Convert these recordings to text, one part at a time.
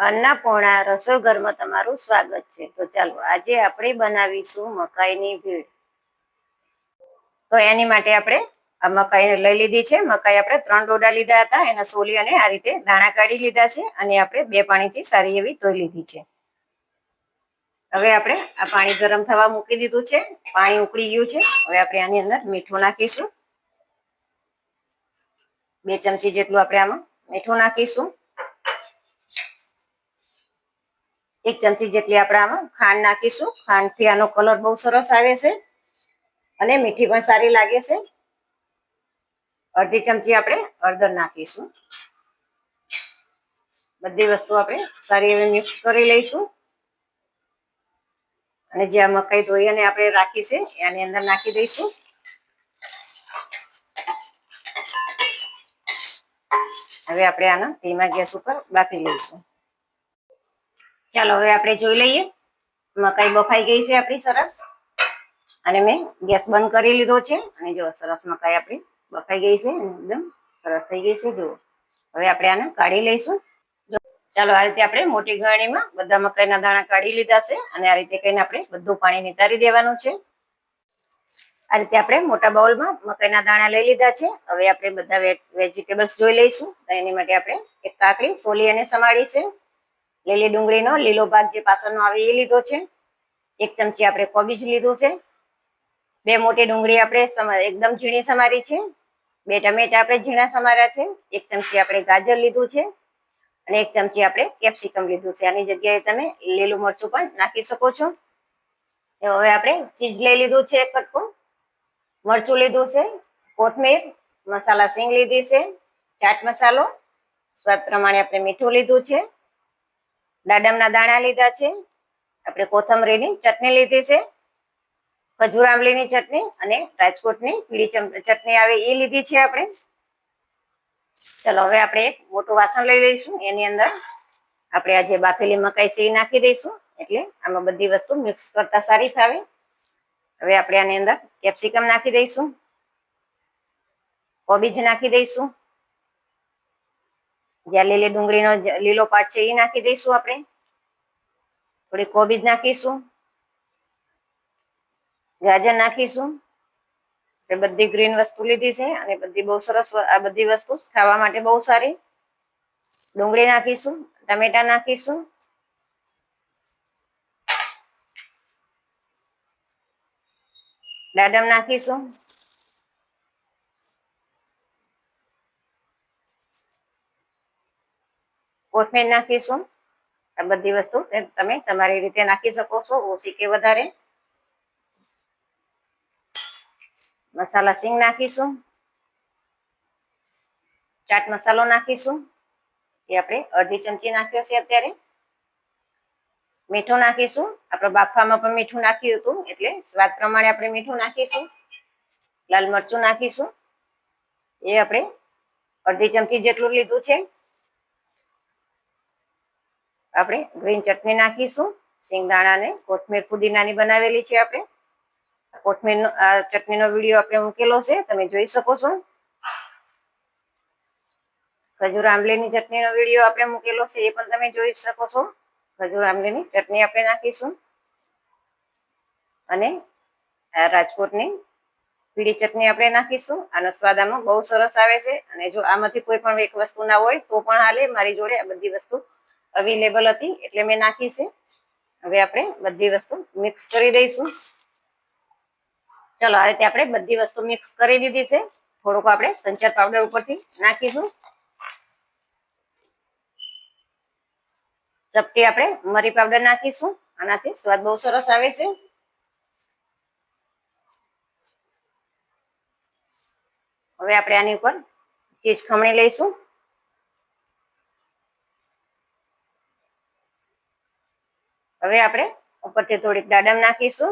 अन्नपूर्णा रसोई घરમાં તમારું સ્વાગત છે। તો ચાલો આજે આપણે બનાવીશું મકાઈની ભેળ। તો એની માટે આપણે આ મકાઈને લઈ લીધી છે। મકાઈ આપણે 3 ડોડા લીધા હતા, એને સોલી અને આ રીતે દાણા કાઢી લીધા છે અને આપણે 2 પાણીથી સારી એવી ધોઈ લીધી છે। હવે આપણે આ પાણી ગરમ થવા મૂકી દીધું છે, પાણી ઉકળી ગયું છે। હવે આપણે આની અંદર મીઠું નાખીશું, 2 ચમચી જેટલું આપણે આમાં મીઠું નાખીશું। 1 ચમચી જેટલી આપણે આમાં ખાંડ નાખીશું। ખાંડથી આનો કલર બહુ સરસ આવે છે અને મીઠી પણ સારી લાગે છે। અડધી ચમચી આપણે હળદર નાખીશું। બધી વસ્તુ આપણે સારી એવી મિક્સ કરી લઈશું અને જે આ મકાઈ ધોઈ અને આપણે રાખી છે એની અંદર નાખી દઈશું। હવે આપણે આને ધીમા ગેસ ઉપર બાફી લઈશું। ચાલો હવે આપણે જોઈ લઈએ, મકાઈ બફાઈ ગઈ છે આપણી સરસ અને મેં ગેસ બંધ કરી લીધો છે અને જો સરસ મકાઈ આપણી બફાઈ ગઈ છે, એકદમ સરસ થઈ ગઈ છે। જો હવે આપણે આને કાઢી લઈશું। ચાલો આ રીતે આપણે મોટી ગળણીમાં બધા મકાઈના દાણા કાઢી લીધા છે અને આ રીતે કહીને આપણે બધું પાણી નિતારી દેવાનું છે। આ રીતે આપણે મોટા બાઉલમાં મકાઈના દાણા લઈ લીધા છે। હવે આપણે બધા વેજીટેબલ્સ જોઈ લઈશું। તો એની માટે આપણે એક કાકડી સોલી અને સમારી છે, લીલી ડુંગળીનો લીલો ભાગ જે પાછળનો આવે એ લીધો છે, 1 ચમચી આપણે કોબીજ લીધું છે, 2 મોટી ડુંગળી આપણે એકદમ ઝીણી સમારી છે, 2 ટમેટા આપણે ઝીણા સમાર્યા છે, 1 ચમચી આપણે ગાજર લીધું છે અને 1 ચમચી આપણે કેપ્સિકમ લીધું છે। આની જગ્યાએ તમે લીલું મરચું પણ નાખી શકો છો। હવે આપણે ચીઝ લઈ લીધું છે, 1 કટકો મરચું લીધું છે, કોથમીર, મસાલા સિંગ લીધી છે, ચાટ મસાલો, સ્વાદ પ્રમાણે આપણે મીઠું લીધું છે, દાડમના દાણા લીધા છે, આપણે કોથમરીની ચટણી લીધી છે, ખજૂર આંબલીની ચટણી અને રાજકોટની પીળી ચટણી આવે એ લીધી છે આપણે। ચલો હવે આપણે એક મોટું વાસણ લઈ લઈશું, એની અંદર આપણે આ જે બાફેલી મકાઈ છે એ નાખી દઈશું, એટલે આમાં બધી વસ્તુ મિક્સ કરતા સારી થાવે। હવે આપણે આની અંદર કેપ્સિકમ નાખી દઈશું, કોબીજ નાખી દઈશું, જ્યાં લીલી ડુંગળીનો લીલો પાર્ટ છે એ નાખી દઈશું આપણે, થોડી કોબીજ નાખીશું, ગાજર નાખીશું। બધી ગ્રીન વસ્તુ લીધી છે અને બધી બહુ સરસ, આ બધી વસ્તુ ખાવા માટે બહુ સારી। ડુંગળી નાખીશું, ટમેટા નાખીશું, દાડમ નાખીશું, કોથમીર નાખીશું। આ બધી વસ્તુ તમે તમારી રીતે નાખી શકો છો, ઓછી કે વધારે। મસાલા સિંગ નાખીશું, ચાટ મસાલો નાખીશું, એ આપણે અડધી ચમચી નાખ્યો છે અત્યારે। મીઠું નાખીશું, આપણે બાફવામાં પણ મીઠું નાખ્યું હતું એટલે સ્વાદ પ્રમાણે આપણે મીઠું નાખીશું। લાલ મરચું નાખીશું, એ આપણે અડધી ચમચી જેટલું લીધું છે। આપણે ગ્રીન ચટણી નાખીશું, સિંગદાણા ને કોથમીર પુદીનાની બનાવેલી છે આપણે। કોથમીર ચટણીનો વિડીયો આપણે મૂકેલો છે, તમે જોઈ શકો છો। ખજૂર આંબલીની ચટણીનો વિડીયો આપણે મૂકેલો છે, એ પણ તમે જોઈ શકો છો। ખજૂર આંબલીની ચટણી આપણે નાખીશું અને રાજકોટની પીળી ચટણી આપણે નાખીશું। આનો સ્વાદ આમાં બહુ સરસ આવે છે અને જો આમાંથી કોઈ પણ એક વસ્તુ ના હોય તો પણ હાલે, મારી જોડે આ બધી વસ્તુ અવેલેબલ હતી એટલે મેં નાખી છે। હવે આપણે બધી વસ્તુ મિક્સ કરી દઈશું। ચલો આ રીતે આપણે બધી વસ્તુ મિક્સ કરી દીધી છે। થોડુંક આપણે સંચર પાવડર ઉપરથી નાખીશું, ચપટી આપણે મરી પાવડર નાખીશું, આનાથી સ્વાદ બહુ સરસ આવે છે। હવે આપણે આની ઉપર ચીઝ ખમણી લઈશું, હવે આપણે ઉપરથી થોડીક દાડમ નાખીશું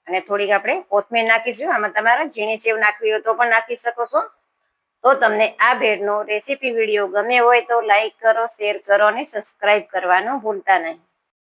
અને થોડીક આપણે કોથમીર નાખીશું। આમાં તમારે ઝીણી સેવ નાખવી હોય તો પણ નાખી શકો છો। તો તમને આ ભેળનો રેસીપી વિડીયો ગમે હોય તો લાઈક કરો, શેર કરો અને સબસ્ક્રાઈબ કરવાનું ભૂલતા નહીં।